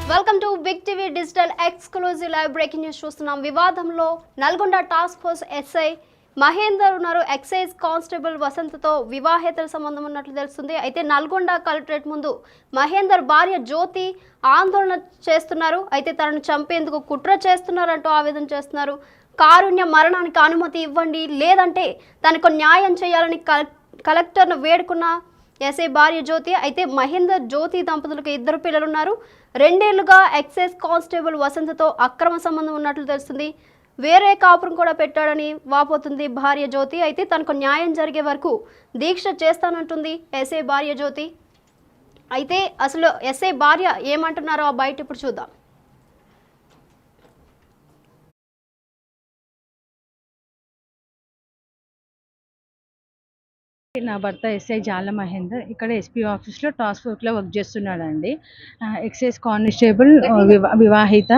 Welcome to big TV digital exclusive live breaking news చూస్తున్నాం. వివాదంలో Nalgonda task force SI Mahender ఉన్నారు. Excise constable వసంతతో వివాహేతర సంబంధం ఉన్నట్లు తెలుస్తుంది. అయితే నల్గొండ కలెక్టరేట్ ముందు మహేందర్ భార్య జ్యోతి ఆందోళన చేస్తున్నారు. అయితే తనను చంపేందుకు కుట్ర చేస్తున్నారంటూ ఆవేదన చేస్తున్నారు. కారుణ్య మరణానికి అనుమతి ఇవ్వండి, లేదంటే తనకు న్యాయం చేయాలని కలెక్టర్ను వేడుకున్న ఎస్ఐ భార్య జ్యోతి. అయితే మహేందర్ జ్యోతి దంపతులకు 2 పిల్లలున్నారు. 2 ఏళ్లుగా ఎక్సైజ్ కానిస్టేబుల్ వసంతతో అక్రమ సంబంధం ఉన్నట్లు తెలుస్తుంది. వేరే కాపురం కూడా పెట్టాడని వాపోతుంది భార్య జ్యోతి. అయితే తనకు న్యాయం జరిగే వరకు దీక్ష చేస్తానంటుంది ఎస్ఐ భార్య జ్యోతి. అయితే అసలు ఎస్ఐ భార్య ఏమంటున్నారో బయట ఇప్పుడు చూద్దాం. నా భర్త ఎస్ఐ జాల మహేందర్ ఇక్కడ ఎస్పీ ఆఫీస్లో టాస్క్ ఫోర్స్లో వర్క్ చేస్తున్నాడండి. ఎక్సైజ్ కానిస్టేబుల్ వివాహిత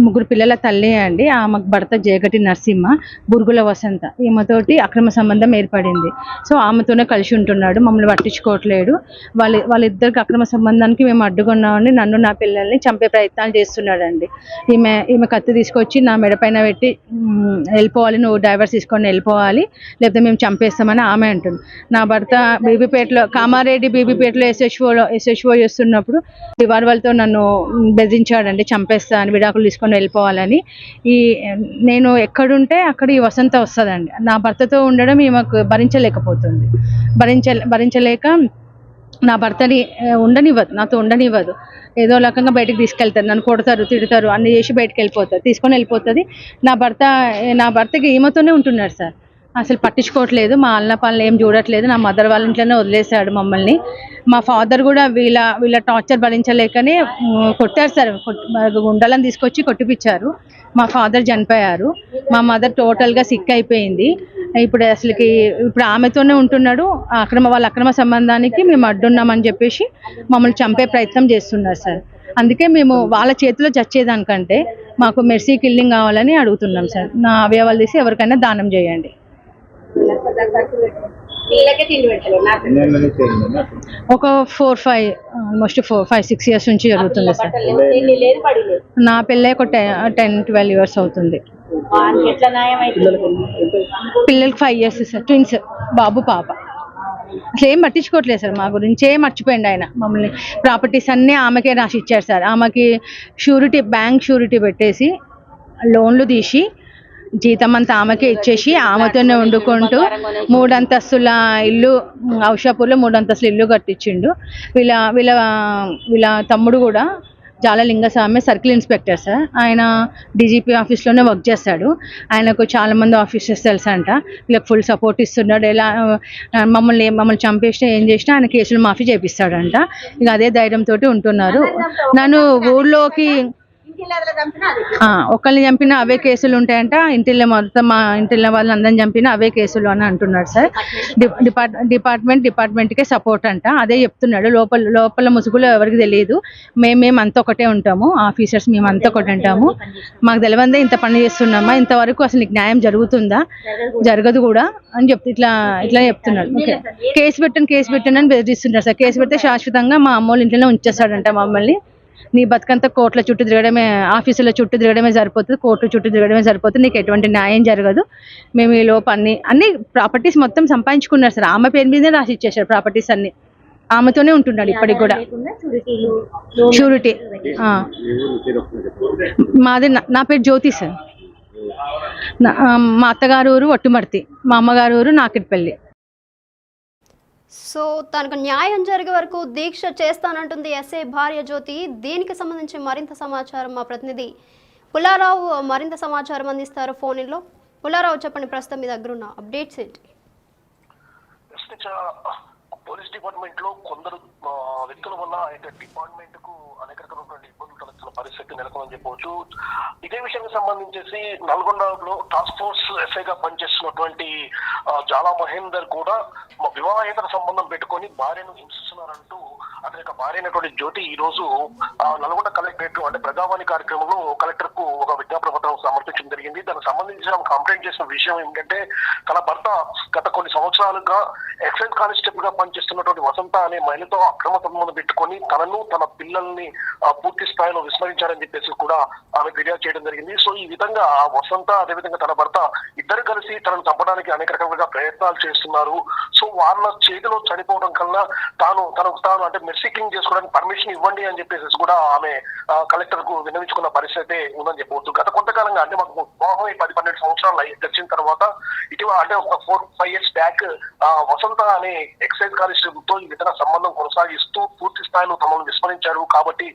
3 పిల్లల తల్లి అండి. ఆమెకు భర్త జయగటి నరసింహ, బురుగుల వసంత, ఈమెతోటి అక్రమ సంబంధం ఏర్పడింది. సో ఆమెతోనే కలిసి ఉంటున్నాడు, మమ్మల్ని పట్టించుకోవట్లేడు. వాళ్ళిద్దరికి అక్రమ సంబంధానికి మేము అడ్డుకున్నామని నన్ను నా పిల్లల్ని చంపే ప్రయత్నాలు చేస్తున్నాడండి. ఈమె కత్తి తీసుకొచ్చి నా మెడపైన పెట్టి వెళ్ళిపోవాలి, నువ్వు డైవర్స్ తీసుకొని వెళ్ళిపోవాలి, లేకపోతే మేము చంపేస్తామని ఆమె అంటుంది. నా భర్త బీబీపేటలో, కామారెడ్డి బీబీపేటలో ఎస్హెచ్ఓ చేస్తున్నప్పుడు రివాల్వర్తో నన్ను బెదిరించాడండి, చంపేస్తా అని, విడాకులు తీసుకొని వెళ్ళిపోవాలని. నేను ఎక్కడుంటే అక్కడ ఈ వసంత వస్తుందండి. నా భర్తతో ఉండడం ఈమెకు భరించలేకపోతుంది. భరించలేక నా భర్తని నాతో ఉండనివ్వదు. ఏదో రకంగా బయటకు తీసుకెళ్తారు, నన్ను కొడతారు, తిడతారు, అన్ని చేసి బయటకు వెళ్ళిపోతారు, తీసుకొని వెళ్ళిపోతుంది. నా భర్తకి ఈమెతోనే ఉంటున్నాడు సార్. అసలు పట్టించుకోవట్లేదు, మా అన్న పనులు ఏం చూడట్లేదు. నా మదర్ వాళ్ళ ఇంట్లోనే వదిలేశాడు మమ్మల్ని. మా ఫాదర్ కూడా వీళ్ళ టార్చర్ భరించలేకనే కొట్టారు సార్. గుండాలను తీసుకొచ్చి కొట్టిపించారు. మా ఫాదర్ చనిపోయారు. మా మదర్ టోటల్గా సిక్ అయిపోయింది. ఇప్పుడు ఆమెతోనే ఉంటున్నాడు. వాళ్ళ అక్రమ సంబంధానికి మేము అడ్డున్నామని చెప్పేసి మమ్మల్ని చంపే ప్రయత్నం చేస్తున్నారు సార్. అందుకే మేము వాళ్ళ చేతిలో చచ్చేదానికంటే మాకు మెర్సీ కిల్లింగ్ కావాలని అడుగుతున్నాం సార్. నా అవయవాలు తీసి ఎవరికైనా దానం చేయండి. ఒక 4-5 6 ఇయర్స్ నుంచి జరుగుతుంది సార్. నా పెళ్ళి ఒక 10-12 ఇయర్స్ అవుతుంది. పిల్లలకి 5 ఇయర్స్ సార్, ట్విన్స్, బాబు పాప. అసలు ఏం పట్టించుకోవట్లేదు సార్, మా గురించి ఏం మర్చిపోయింది ఆయన. మమ్మల్ని ప్రాపర్టీస్ అన్నీ ఆమెకే రాసి ఇచ్చారు సార్. ఆమెకి బ్యాంక్ షూరిటీ పెట్టేసి లోన్లు తీసి జీతం అంతా ఆమెకే ఇచ్చేసి ఆమెతోనే వండుకుంటూ 3 అంతస్తుల ఇల్లు, ఔషాపూర్లో 3 అంతస్తుల ఇల్లు కట్టించిండు. వీళ్ళ తమ్ముడు కూడా జాలలింగస్వామి సర్కిల్ ఇన్స్పెక్టర్ సార్. ఆయన డీజీపీ ఆఫీస్లోనే వర్క్ చేస్తాడు. ఆయనకు చాలామంది ఆఫీసర్స్ తెలుసంట. వీళ్ళకి ఫుల్ సపోర్ట్ ఇస్తున్నాడు. మమ్మల్ని చంపేసినా ఏం చేసినా ఆయన కేసులు మాఫీ చేపిస్తాడంట. ఇక అదే ధైర్యంతో ఉంటున్నారు. నన్ను ఊళ్ళోకి ఒకరిని చంపిన అవే కేసులు ఉంటాయంట, ఇంటిలో మొత్తం మా ఇంటిలో వాళ్ళని అందరిని చంపిన అవే కేసులు అని అంటున్నాడు సార్. డిపార్ట్మెంట్కే సపోర్ట్ అంట, అదే చెప్తున్నాడు. లోపల ముసుగులో ఎవరికి తెలియదు. మేము అంతా ఒకటే ఉంటాము, ఆఫీసర్స్ మేము అంతా ఒకటి ఉంటాము. మాకు తెలియదే ఇంత పని చేస్తున్నామా, ఇంతవరకు అసలు నీకు న్యాయం జరుగుతుందా, జరగదు కూడా అని ఇట్లా చెప్తున్నాడు. ఓకే, కేసు పెట్టండి అని బెదిరిస్తున్నారు సార్. కేసు పెడితే శాశ్వతంగా మా అమ్మోళ్ళ ఇంట్లోనే ఉంచేస్తాడంట మమ్మల్ని. నీ బతుకంతా కోర్టుల చుట్టూ తిరగడమే, ఆఫీసుల చుట్టూ తిరగడమే సరిపోతుంది, కోర్టు చుట్టూ తిరగడమే సరిపోతుంది, నీకు ఎటువంటి న్యాయం జరగదు. మేము ఈ లోపు అన్ని ప్రాపర్టీస్ మొత్తం సంపాదించుకున్నారు సార్. ఆమె పేరు మీదే రాసి ఇచ్చేసారు ప్రాపర్టీస్ అన్ని. ఆమెతోనే ఉంటున్నాడు ఇప్పటికి కూడా. షూరిటీ మాది. నా పేరు జ్యోతి సార్. మా అత్తగారు ఊరు ఒట్టుమర్తి, మా అమ్మగారు ఊరు నాకిట్పల్లి. సో తనకు న్యాయం జరిగే వరకు దీక్ష చేస్తానంటుంది ఎస్ఐ భార్య జ్యోతి. దీనికి సంబంధించి మరింత సమాచారం మా ప్రతినిధి పుల్లారావు మరింత సమాచారం అందిస్తారు ఫోన్లో. పుల్లారావు చెప్పండి, ప్రస్తుతం మీ దగ్గర ఉన్న అప్డేట్స్ ఏంటి? పోలీస్ డిపార్ట్మెంట్ లో కొందరు వ్యక్తుల వల్ల డిపార్ట్మెంట్ కు అనేక రకమైనటువంటి ఇబ్బందులు తలెత్తున్న పరిస్థితి నెలకొందని చెప్పవచ్చు. ఇదే విషయానికి సంబంధించేసి నల్గొండలో టాస్క్ ఫోర్స్ ఎస్ఐగా పనిచేస్తున్నటువంటి జాలా మహేందర్ కూడా వివాహేతర సంబంధం పెట్టుకొని భార్యను హింసిస్తున్న చేస్తున్నారంటూ అతని యొక్క భార్య అయినటువంటి జ్యోతి ఈ రోజు నల్గొండ కలెక్టరేట్ అంటే ప్రజావాణి కార్యక్రమంలో కలెక్టర్ కు ఒక విజ్ఞాపన పత్రం సమర్పించడం జరిగింది. దానికి సంబంధించిన కంప్లైంట్ చేసిన విషయం ఏంటంటే తన భర్త గత కొన్ని సంవత్సరాలుగా ఎక్సైజ్ కానిస్టేబుల్ గా పనిచేస్తున్నటువంటి వసంత అనే మహిళతో అక్రమ సంబంధం పెట్టుకొని తనను తన పిల్లల్ని పూర్తి స్థాయిలో విస్మరించారని చెప్పేసి కూడా ఆమె ఫిర్యాదు చేయడం జరిగింది. సో ఈ విధంగా వసంత అదేవిధంగా తన భర్త ఇద్దరు కలిసి తనను చంపడానికి అనేక రకాలుగా ప్రయత్నాలు చేస్తున్నారు. సో వాళ్ళ చేతిలో చనిపోవడం కన్నా తనకు తాను అంటే మెర్సీకింగ్ చేసుకోవడానికి పర్మిషన్ ఇవ్వండి అని చెప్పేసి కూడా ఆమె కలెక్టర్ కు విన్నవించుకున్న పరిస్థితి ఉందని చెప్పవచ్చు. గత కొంతకాలంగా అంటే మాకు వివాహం 10-12 సంవత్సరాలు గడిచిన తర్వాత ఇటీవల అంటే ఒక 4-5 years బ్యాక్ వసంత అనే ఎక్సైజ్ కానిస్టేబుల్ తో ఈ విధంగా సంబంధం కొనసాగిస్తూ పూర్తి స్థాయిలో తమను విస్మరించారు కాబట్టి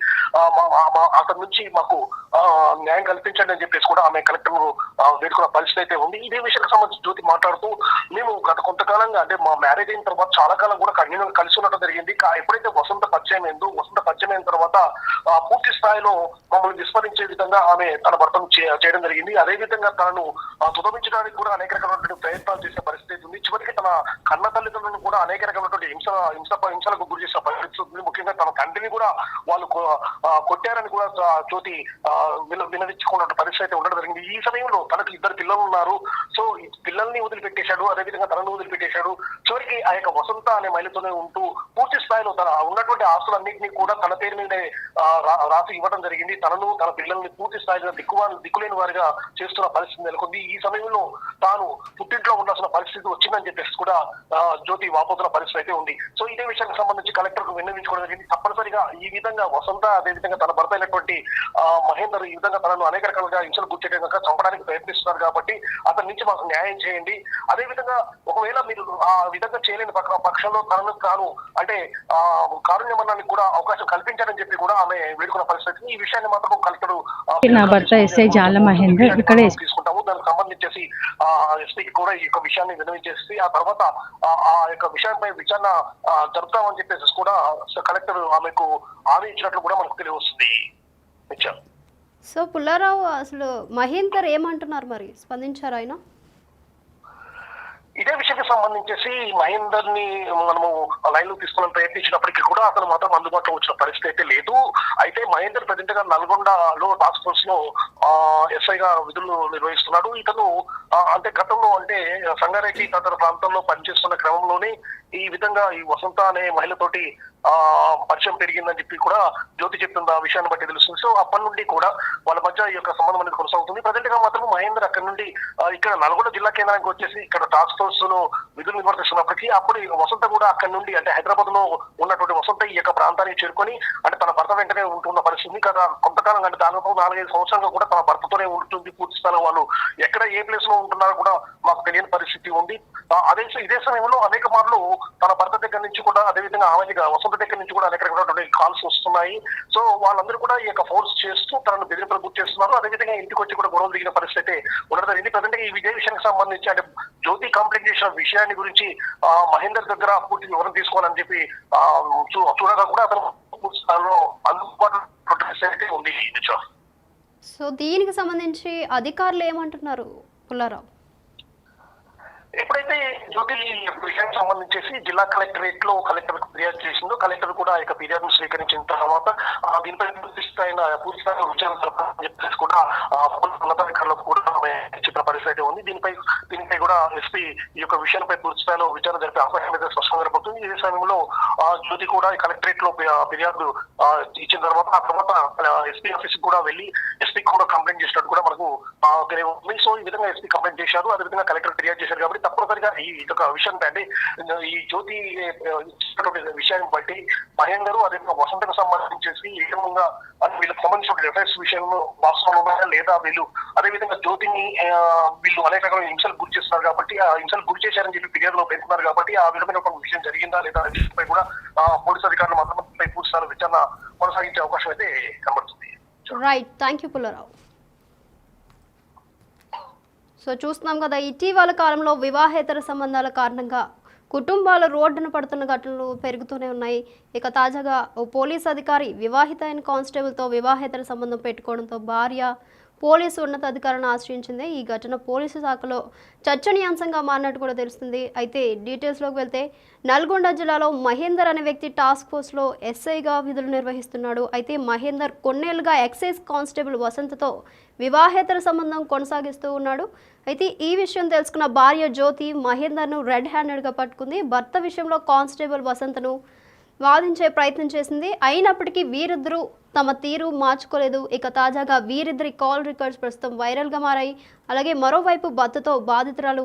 అతని నుంచి మాకు న్యాయం కల్పించండి అని చెప్పేసి కూడా ఆమె కలెక్టర్ వేడుకున్న పరిస్థితి అయితే ఉంది. ఇదే విషయానికి సంబంధించి జ్యోతి మాట్లాడుతూ మేము గత కొంతకాలంగా అంటే మా మ్యారేజ్ అయిన తర్వాత చాలా కాలం కూడా కంటిన్యూగా కలిసి ఉండటం జరిగింది. ఎప్పుడైతే వసంత పరిచయం అయిన తర్వాత పూర్తి స్థాయిలో మమ్మల్ని విస్మరించే విధంగా ఆమె తన భర్తను చేయడం జరిగింది. అదే విధంగా తనను తుదమించడానికి కూడా అనేక రకమైనటువంటి ప్రయత్నాలు చేసే పరిస్థితి ఉంది. చివరికి తన కన్న తల్లిదండ్రులను కూడా అనేక రకమైనటువంటి హింసలకు గురి చేసే పరిస్థితి ఉంది. ముఖ్యంగా తన తండ్రిని కూడా వాళ్ళు కొట్టారని కూడా జ్యోతి వినవించుకున్న పరిస్థితి ఉండడం జరిగింది. ఈ సమయంలో తనకు 2 పిల్లలు ఉన్నారు. సో ఈ పిల్లల్ని వదిలిపెట్టేశాడు, అదేవిధంగా తనను వదిలిపెట్టేశాడు. చివరికి ఆ యొక్క వసంత అనే మహిళతోనే ఉంటూ పూర్తి స్థాయిలో తన ఉన్నటువంటి ఆస్తులన్నింటినీ కూడా తన పేరు మీదే రాసి ఇవ్వడం జరిగింది. తనను తన పిల్లల్ని పూర్తి స్థాయిలో దిక్కులేని వారిగా చేస్తున్న పరిస్థితి నెలకొంది. ఈ సమయంలో తాను పుట్టింట్లో ఉండాల్సిన పరిస్థితి వచ్చిందని చెప్పేసి కూడా జ్యోతి వాపోతున్న పరిస్థితి అయితే ఉంది. సో ఇదే విషయానికి సంబంధించి కలెక్టర్ కు విన్నవించుకోవడం జరిగింది. తప్పనిసరిగా ఈ విధంగా వసంత అదేవిధంగా తన భర్త అయినటువంటి మహేందర్ ఈ విధంగా తనను అనేక రకాలుగా హింసలు గుర్చేయడానికి చంపడానికి ప్రయత్నిస్తున్నారు కాబట్టి అతని నుంచి మాకు న్యాయం చేయండి. అదేవిధంగా ఒకవేళ మీరు ఆ విధంగా చేయలేని పక్షంలో తనను తాను అంటే కారుణ్యమన్నానికి కూడా అవకాశం కల్పించాలని చెప్పి కూడా ఆమె వేడుకున్న పరిస్థితి. ఈ విషయాన్ని మాత్రం కలెక్టర్ నా భర్త ఎస్ఐ జాల మహేందర్ ఇక్కడ తీసుకుంటాము. దానికి సంబంధించేసి ఎస్పీకి కూడా ఈ యొక్క విషయాన్ని విన్నవించేసి ఆ తర్వాత ఆ యొక్క విషయంపై విచారణ జరుపుతామని చెప్పేసి కూడా కలెక్టర్ ఆమెకు హామీ ఇచ్చినట్లు కూడా మనకు తెలియవస్తుంది. సో పుల్లారావు అసలు మహేందర్ ఏమంటున్నారు, మరి స్పందించారు ఆయన? ఇదే విషయానికి సంబంధించేసి మహేందర్ ని మనము లైన్ లో తీసుకోవాలని ప్రయత్నించినప్పటికీ కూడా అతను మాత్రం అందుబాటులో వచ్చిన పరిస్థితి అయితే లేదు. అయితే మహేందర్ ప్రజెంట్ గా నల్గొండలో టాస్క్ ఫోర్స్ లో ఎస్ఐగా విధులు నిర్వహిస్తున్నాడు. ఇతను అంటే గతంలో అంటే సంగారెడ్డి తదితర ప్రాంతంలో పనిచేస్తున్న క్రమంలోనే ఈ విధంగా ఈ వసంత అనే మహిళతోటి పరిచయం పెరిగిందని చెప్పి కూడా జ్యోతి చెప్తుంది. ఆ విషయాన్ని బట్టి తెలుస్తుంది. సో అప్పటి నుండి కూడా వాళ్ళ మధ్య ఈ యొక్క సంబంధం అనేది కొనసాగుతుంది. ప్రజెంట్ గా మాత్రం మహేందర్ అక్కడి నుండి ఇక్కడ నల్గొండ జిల్లా కేంద్రానికి వచ్చేసి ఇక్కడ టాస్క్ ఫోర్స్ లో విధులు నిర్వర్తిస్తున్నప్పటికీ అప్పుడు వసంత కూడా అక్కడి నుండి అంటే హైదరాబాద్ లో ఉన్నటువంటి వసంత ఈ యొక్క ప్రాంతానికి చేరుకొని అంటే తన భర్త వెంటనే ఉంటున్న పరిస్థితి. కదా కొంతకాలం అంటే దాదాపు 4-5 సంవత్సరాలుగా కూడా తన భర్తతోనే ఉంటుంది. పూర్తి స్థానం వాళ్ళు ఎక్కడ ఏ ప్లేస్ లో ఉంటున్నారో కూడా మాకు తెలియని పరిస్థితి ఉంది. ఇదే సమయంలో అనేక మార్లు తన భర్త దగ్గర నుంచి కూడా అదేవిధంగా ఆమె వసంత దగ్గర నుంచి కూడా అనేక రకమైనటువంటి కాల్స్ వస్తున్నాయి. సో వాళ్ళందరూ కూడా ఈ యొక్క ఫోర్స్ చేస్తూ తనను బెదిరింపులకు గురి చేస్తున్నారు. అదేవిధంగా ఇంటికి వచ్చి కూడా గొడవలు దిగిన పరిస్థితి ఉండడం జరిగింది. ప్రజెంట్ ఈ విజయ విషయానికి సంబంధించి అంటే జ్యోతి కంప్లైంట్ చేసిన విషయాన్ని గురించి మహేందర్ దగ్గర పూర్తి వివరం తీసుకోవాలని చెప్పి చూడగా కూడా అతను పూర్తి స్థాయిలో అందుబాటులో ఉంది. సో దీనికి సంబంధించి అధికారులు ఏమంటున్నారు పుల్లారావు? ఎప్పుడైతే జ్యోతి విషయానికి సంబంధించేసి జిల్లా కలెక్టరేట్ లో కలెక్టర్ ఫిర్యాదు చేసిందో కలెక్టర్ కూడా ఈ యొక్క ఫిర్యాదును స్వీకరించిన తర్వాత దీనిపై పూర్తి స్థాయిలో విచారణ జరపాలని చెప్పేసి కూడా ఉన్నతాధికారులకు కూడా చెప్పిన పరిస్థితి ఉంది. దీనిపై కూడా ఎస్పీ ఈ యొక్క విషయాలపై పూర్తి స్థాయిలో విచారణ జరిపే అవకాశం అయితే స్పష్టంగా జరపడుతుంది. ఇదే సమయంలో జ్యోతి కూడా కలెక్టరేట్ లో ఫిర్యాదు ఇచ్చిన తర్వాత ఆ తర్వాత ఎస్పీ ఆఫీస్ కూడా వెళ్లి ఎస్పీ కూడా కంప్లైంట్ చేసినట్టు కూడా మనకు తెలియదు. సో ఈ విధంగా ఎస్పీ కంప్లైంట్ చేశారు, అదేవిధంగా కలెక్టర్ ఫిర్యాదు చేశారు. కాబట్టి తప్పనిసరిగా ఈ యొక్క విషయం అంటే ఈ జ్యోతి విషయాన్ని బట్టి మహేందర్ అదేవిధంగా వసంతకు సంబంధించేసి ఏ విధంగా వీళ్ళకి సంబంధించిన ఎఫ్ఐఆర్స్ విషయంలో వాస్తవం ఉన్నాయా లేదా వీళ్ళు అదేవిధంగా జ్యోతిని వీళ్ళు అనేక రకమైన హింసలు గురి చేస్తున్నారు కాబట్టి ఆ హింసలు గురి చేశారని చెప్పి ఫిర్యాదులో పేర్కొన్నారు. కాబట్టి ఆ విధమైన ఒక విషయం జరిగిందా లేదా అనే విషయంపై కూడా పోలీసు అధికారులు మాత్రం పూర్తి స్థాయిలో విచారణ కొనసాగించే అవకాశం అయితే కనబడుతుంది. Right, thank you Pullarao. So చూస్తున్నాం కదా, ఇటీవల కాలంలో వివాహేతర సంబంధాల కారణంగా కుటుంబాలు రోడ్డున పడుతున్న ఘటనలు పెరుగుతూనే ఉన్నాయి. ఇక తాజాగా ఓ పోలీస్ అధికారి వివాహిత అయిన కానిస్టేబుల్తో వివాహేతర సంబంధం పెట్టుకోవడంతో భార్య పోలీసు ఉన్నతాధికారులను ఆశ్రయించింది. ఈ ఘటన పోలీసు శాఖలో చర్చనీయాంశంగా మారినట్టు కూడా తెలుస్తుంది. అయితే డీటెయిల్స్లోకి వెళ్తే నల్గొండ జిల్లాలో మహేందర్ అనే వ్యక్తి టాస్క్ ఫోర్స్లో ఎస్ఐగా విధులు నిర్వహిస్తున్నాడు. అయితే మహేందర్ కొన్నేళ్లుగా ఎక్సైజ్ కానిస్టేబుల్ వసంతతో వివాహేతర సంబంధం కొనసాగిస్తూ ఉన్నాడు. అయితే ఈ విషయం తెలుసుకున్న భార్య జ్యోతి మహేందర్ను రెడ్ హ్యాండెడ్గా పట్టుకుంది. భర్త విషయంలో కానిస్టేబుల్ వసంతను వాదించే ప్రయత్నం చేసింది. అయినప్పటికీ వీరిద్దరూ తమ తీరు మార్చుకోలేదు. ఇక తాజాగా వీరిద్దరి కాల్ రికార్డ్స్ ప్రస్తుతం వైరల్గా మారాయి. అలాగే మరోవైపు భర్తతో బాధితురాలు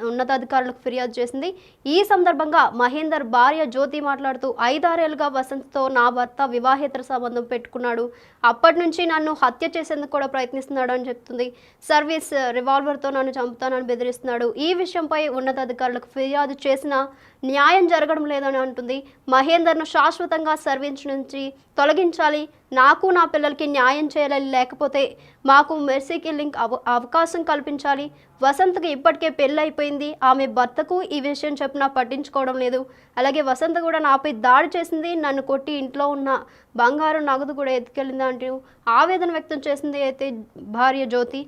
ఉన్నతాధికారులకు ఫిర్యాదు చేసింది. ఈ సందర్భంగా మహేందర్ భార్య జ్యోతి మాట్లాడుతూ 5-6 ఏళ్లుగా వసంత్తో నా భర్త వివాహేతర సంబంధం పెట్టుకున్నాడు. అప్పటి నుంచి నన్ను హత్య చేసేందుకు కూడా ప్రయత్నిస్తున్నాడు అని చెప్తుంది. సర్వీస్ రివాల్వర్తో నన్ను చంపుతానని బెదిరిస్తున్నాడు. ఈ విషయంపై ఉన్నతాధికారులకు ఫిర్యాదు చేసినా న్యాయం జరగడం లేదని అంటుంది. మహేందర్ను శాశ్వతంగా సర్వీస్ నుంచి తొలగించాలి, నాకు నా పిల్లలకి న్యాయం చేయాలి, లేకపోతే మాకు మెర్సీ కిల్లింగ్ అవకాశం కల్పించాలి. వసంత్కి ఇప్పటికే పెళ్ళి అయిపోయింది. ఆమె భర్తకు ఈ విషయం చెప్పినా పట్టించుకోవడం లేదు. అలాగే వసంత కూడా నాపై దాడి చేసింది, నన్ను కొట్టి ఇంట్లో ఉన్న బంగారు నగదు కూడా ఎత్తుకెళ్ళింది అంటూ ఆవేదన వ్యక్తం చేసింది అయితే భార్య జ్యోతి.